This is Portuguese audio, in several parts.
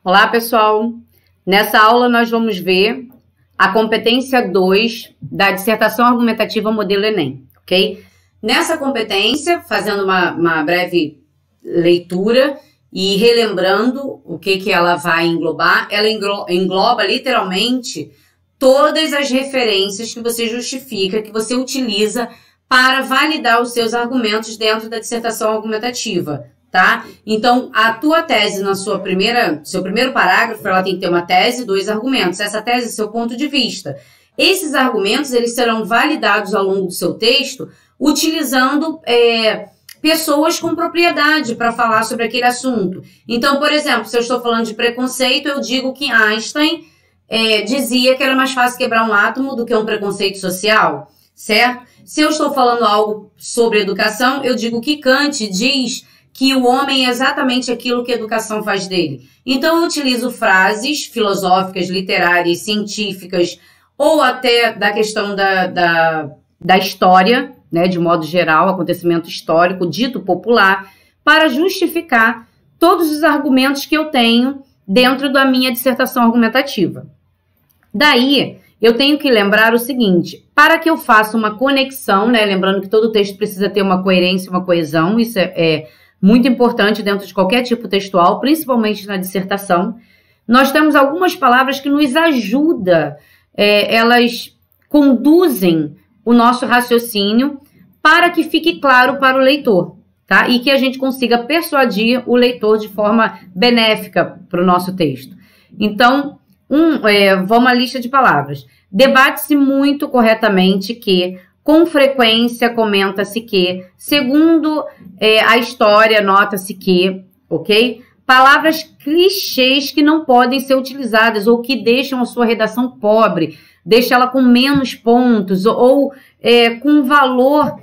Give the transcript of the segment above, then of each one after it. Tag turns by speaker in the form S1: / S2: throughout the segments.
S1: Olá, pessoal! Nessa aula nós vamos ver a competência 2 da dissertação argumentativa modelo Enem, ok? Nessa competência, fazendo uma breve leitura e relembrando o que ela vai englobar, ela engloba literalmente todas as referências que você justifica, que você utiliza para validar os seus argumentos dentro da dissertação argumentativa. Tá? Então, a tua tese seu primeiro parágrafo, ela tem que ter uma tese e 2 argumentos. Essa tese é seu ponto de vista. Esses argumentos, eles serão validados ao longo do seu texto, utilizando pessoas com propriedade para falar sobre aquele assunto. Então, por exemplo, se eu estou falando de preconceito, eu digo que Einstein dizia que era mais fácil quebrar um átomo do que um preconceito social, certo? Se eu estou falando algo sobre educação, eu digo que Kant diz que o homem é exatamente aquilo que a educação faz dele. Então, eu utilizo frases filosóficas, literárias, científicas, ou até da questão da história, né, de modo geral, acontecimento histórico, dito popular, para justificar todos os argumentos que eu tenho dentro da minha dissertação argumentativa. Daí, eu tenho que lembrar o seguinte, para que eu faça uma conexão, né, lembrando que todo texto precisa ter uma coerência, uma coesão, isso é muito importante dentro de qualquer tipo textual, principalmente na dissertação. Nós temos algumas palavras que nos ajudam, elas conduzem o nosso raciocínio para que fique claro para o leitor, tá? E que a gente consiga persuadir o leitor de forma benéfica para o nosso texto. Então, vamos à lista de palavras. Debate-se muito corretamente que com frequência comenta-se que, segundo a história, nota-se que, ok? Palavras clichês que não podem ser utilizadas ou que deixam a sua redação pobre, deixam ela com menos pontos ou com valor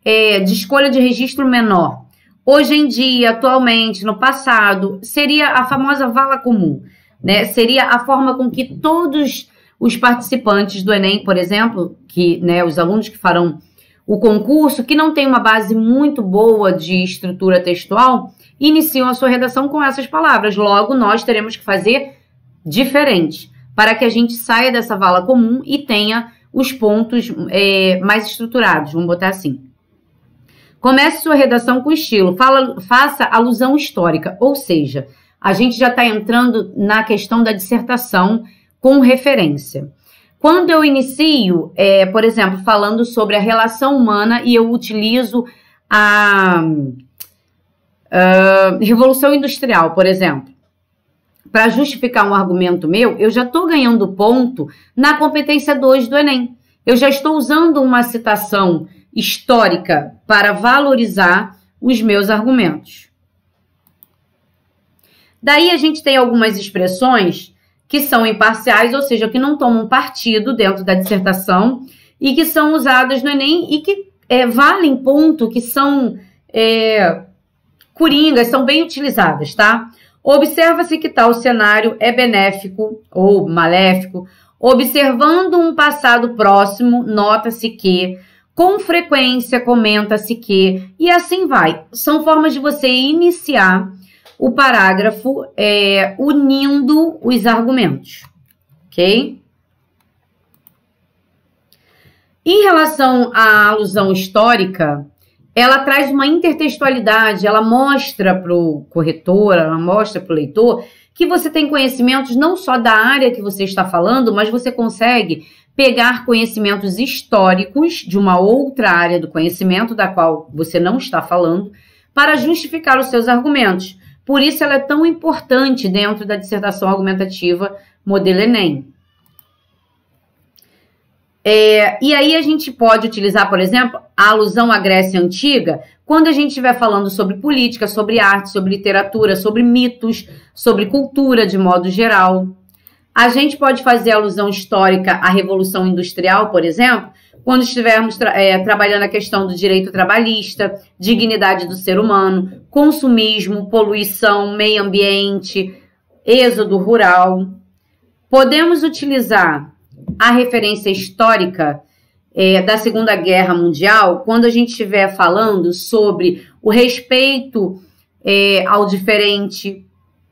S1: de escolha de registro menor. Hoje em dia, atualmente, no passado, seria a famosa vala comum, né? Seria a forma com que todos os participantes do Enem, por exemplo, os alunos que farão o concurso, que não tem uma base muito boa de estrutura textual, iniciam a sua redação com essas palavras. Logo, nós teremos que fazer diferente, para que a gente saia dessa vala comum e tenha os pontos mais estruturados, vamos botar assim. Comece sua redação com estilo, faça alusão histórica, ou seja, a gente já está entrando na questão da dissertação com referência. Quando eu inicio, por exemplo, falando sobre a relação humana e eu utilizo a Revolução Industrial, por exemplo, para justificar um argumento meu, eu já estou ganhando ponto na competência 2 do Enem. Eu já estou usando uma citação histórica para valorizar os meus argumentos. Daí a gente tem algumas expressões que são imparciais, ou seja, que não tomam partido dentro da dissertação e que são usadas no Enem e que valem ponto, que são coringas, são bem utilizadas, tá? Observa-se que tal cenário é benéfico ou maléfico. Observando um passado próximo, nota-se que, com frequência, comenta-se que, e assim vai. São formas de você iniciar o parágrafo unindo os argumentos, ok? Em relação à alusão histórica, ela traz uma intertextualidade, ela mostra para o corretor, ela mostra para o leitor que você tem conhecimentos não só da área que você está falando, mas você consegue pegar conhecimentos históricos de uma outra área do conhecimento da qual você não está falando para justificar os seus argumentos. Por isso, ela é tão importante dentro da dissertação argumentativa modelo Enem. E aí a gente pode utilizar, por exemplo, a alusão à Grécia Antiga, quando a gente estiver falando sobre política, sobre arte, sobre literatura, sobre mitos, sobre cultura de modo geral. A gente pode fazer alusão histórica à Revolução Industrial, por exemplo, quando estivermos trabalhando a questão do direito trabalhista, dignidade do ser humano, consumismo, poluição, meio ambiente, êxodo rural. Podemos utilizar a referência histórica da Segunda Guerra Mundial quando a gente estiver falando sobre o respeito ao diferente,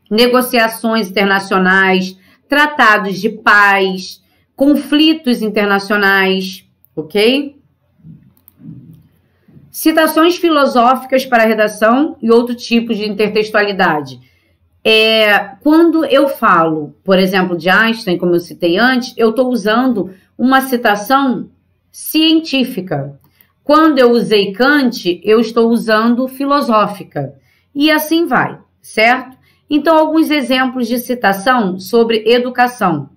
S1: negociações internacionais, tratados de paz, conflitos internacionais, ok? Citações filosóficas para a redação e outro tipo de intertextualidade. Quando eu falo, por exemplo, de Einstein, como eu citei antes, eu estou usando uma citação científica. Quando eu usei Kant, eu estou usando filosófica. E assim vai, certo? Então, alguns exemplos de citação sobre educação.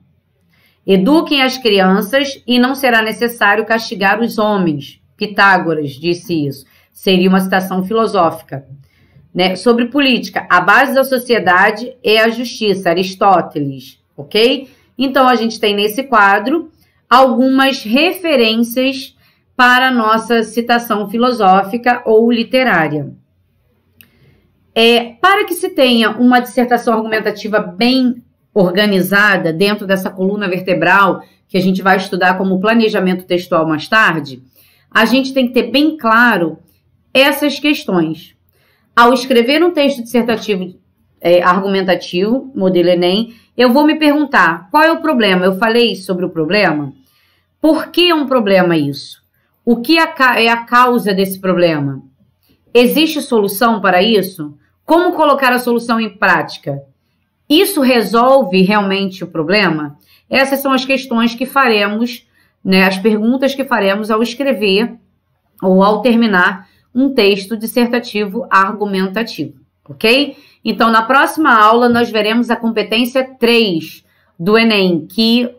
S1: Eduquem as crianças e não será necessário castigar os homens. Pitágoras disse isso. Seria uma citação filosófica. Né? Sobre política, a base da sociedade é a justiça, Aristóteles, ok? Então, a gente tem nesse quadro algumas referências para a nossa citação filosófica ou literária. Para que se tenha uma dissertação argumentativa bem organizada dentro dessa coluna vertebral, que a gente vai estudar como planejamento textual mais tarde, a gente tem que ter bem claro essas questões. Ao escrever um texto dissertativo argumentativo, modelo Enem, eu vou me perguntar, qual é o problema? Eu falei sobre o problema? Por que é um problema isso? O que é a causa desse problema? Existe solução para isso? Como colocar a solução em prática? Isso resolve realmente o problema? Essas são as questões que faremos, né, as perguntas que faremos ao escrever ou ao terminar um texto dissertativo argumentativo, ok? Então, na próxima aula, nós veremos a competência 3 do Enem, que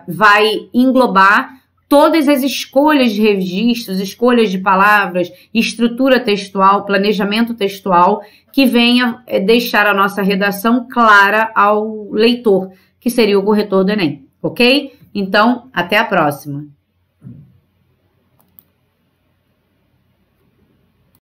S1: vai englobar todas as escolhas de registros, escolhas de palavras, estrutura textual, planejamento textual, que venha deixar a nossa redação clara ao leitor, que seria o corretor do Enem, ok? Então, até a próxima!